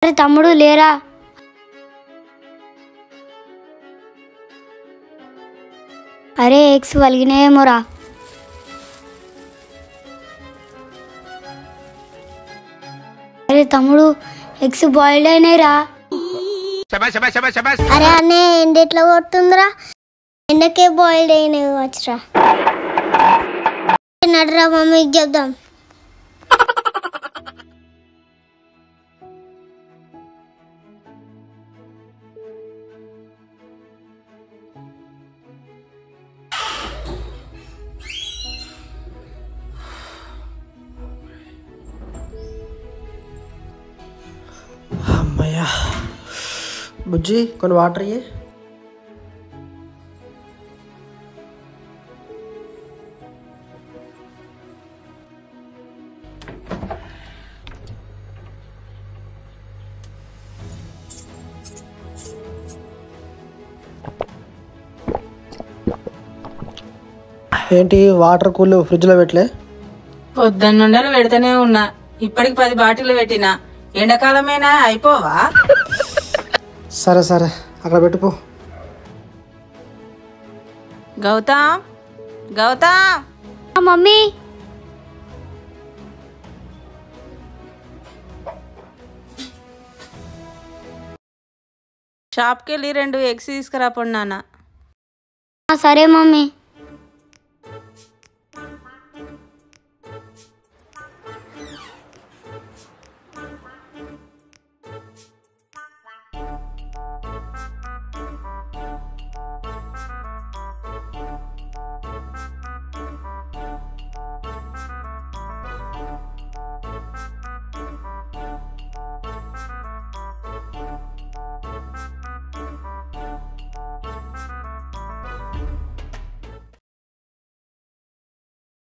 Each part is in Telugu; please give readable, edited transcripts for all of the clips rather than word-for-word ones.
అరే తమ్ముడు లేరా? అరే ఎగ్స్ వలిగినాయేమోరా. అరే తమ్ముడు ఎగ్స్ బాయిల్డ్ అయినాయిరా. అరే అన్నయ్య ఎండ ఎట్లా కొడుతుందిరా? ఎండకే బాయిల్డ్ అయినాయి వచ్చరా. నడరా మమ్మీకి చెప్దాం. అమ్మయ్యా. బుజ్జి కొన్ని వాటర్ ఇయ్యి. ఏంటి వాటర్ కూల్ ఫ్రిడ్జ్లో పెట్టలే? పొద్దున్నుండలు పెడితేనే ఉన్నా, ఇప్పటికి 10 బాటిల్ పెట్టినా. ఎండాకాలమైనా అయిపోవా? సరే సరే అక్కడ పెట్టుకో. గౌతమ్, గౌతమ్, మమ్మీ షాప్కి వెళ్ళి 2 ఎగ్స్ తీసుకురా పొడి నాన్న. సరే మమ్మీ.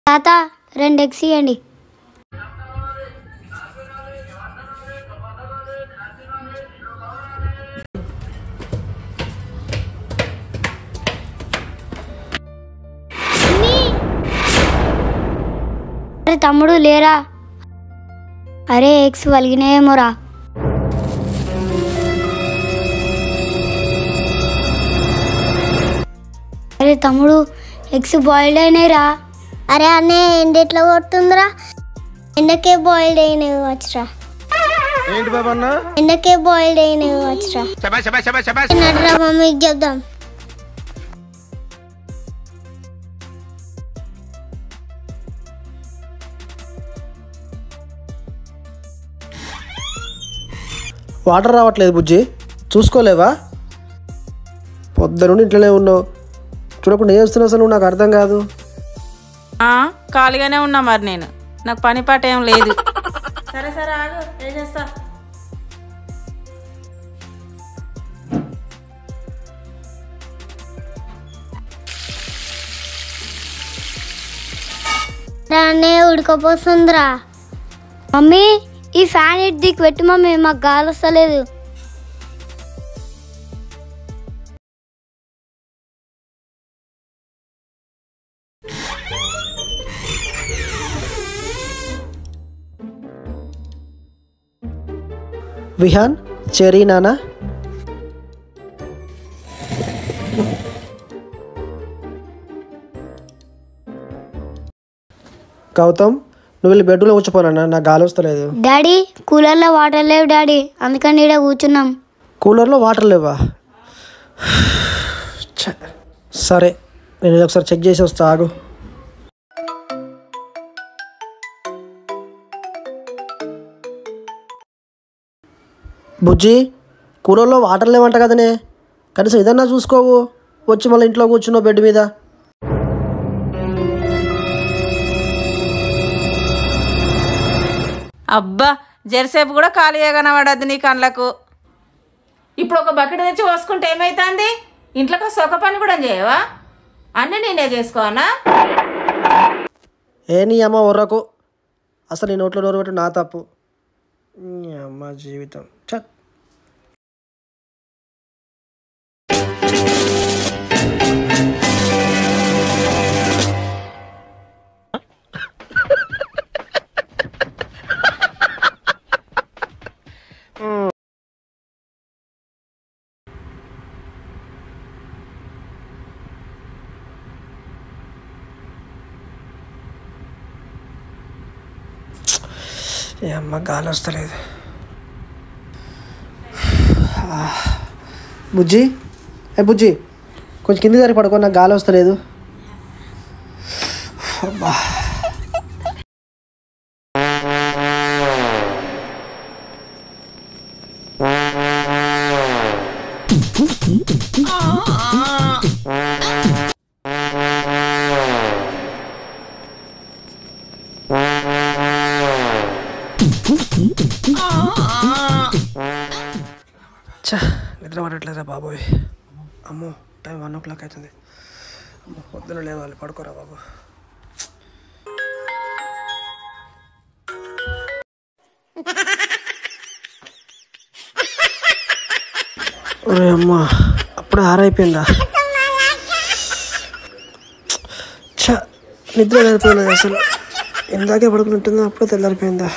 తాత 2 ఎగ్స్ ఇవ్వండి. అరే తమ్ముడు లేరా? అరే ఎగ్స్ వలిగినాయేమోరా. అరే తమ్ముడు ఎగ్స్ బాయిల్డ్ అయినాయిరా. అరే అన్నయ్య ఎండ ఎట్లా కొడుతుందిరా? ఎండకే బాయిల్డ్ అయినాయి వచ్చరా. ఏంటి బాబా అన్న? ఎండకే బాయిల్డ్ అయినాయి వచ్చరా. నడరా మమ్మీకి చెప్దాం. వాటర్ రావట్లేదు బుజ్జి, చూసుకోలేవా? పొద్దునుండి ఇంట్లోనే ఉన్నావు, చూడకుండా ఏం చేస్తున్నావు అసలు? నాకు అర్థం కాదు. ఖాళీగానే ఉన్నా మరి, నేను నాకు పని పాట ఏం లేదు. సరే సరే ఆగు, ఏం చేస్తా. అన్నయ్య ఉడకపోతుందిరా. మమ్మీ ఈ ఫ్యాన్ ఇటు దిక్కు పెట్టు మమ్మీ, మాకు గాలి వస్తలేదు. విహాన్, చెరీ నానా. గౌతమ్ నువ్వు వెళ్ళి బెడ్రూమ్లో కూర్చోపోనా, నాకు గాలి వస్తలేదు. డాడీ కూలర్లో వాటర్ లేవు డాడీ, అందుకని ఇక్కడ కూర్చున్నాం. కూలర్లో వాటర్ లేవా? సరే నేను ఒకసారి చెక్ చేసి వస్తా, ఆగు. బుజ్జి కూలర్లో వాటర్ లేవంట కదనే, కనీసం ఏదన్నా చూసుకోవు. వచ్చి మళ్ళీ ఇంట్లో కూర్చున్నావు బెడ్ మీద. అబ్బా జెర్సేపు కూడా ఖాళీగా కనబడద్దు నీ కళ్ళకు. ఇప్పుడు ఒక బకెట్ తెచ్చి పోసుకుంటే ఏమైతుంది? ఇంట్లోకి సొక్క పని కూడా చేయవా? అన్నీ నేనే చేసుకోనా? ఏ నీ అమ్మ ఒర్రకు, అసలు నీ నోట్లో నోరు పెట్టు, నా తప్పు. నీ అమ్మ జీవితం చ. ఏ అమ్మ గాలి వస్తలేదు. బుజ్జి బుజ్జి కొంచెం కింది దారి పడుకో, నాకు గాలి వస్తలేదు. అబ్బా నిద్ర పడట్లేదా బాబోయ్. అమ్మో టైం 1 o'clock అవుతుంది. అమ్మో పొద్దున లేవాలి, పడుకోరా బాబు. ఒరే అమ్మ అప్పుడే 6 అయిపోయిందా? నిద్ర తెల్లారిపోయింది అసలు. ఇందాకే పడుకున్నట్టుందా, అప్పుడే తెల్లారిపోయిందా?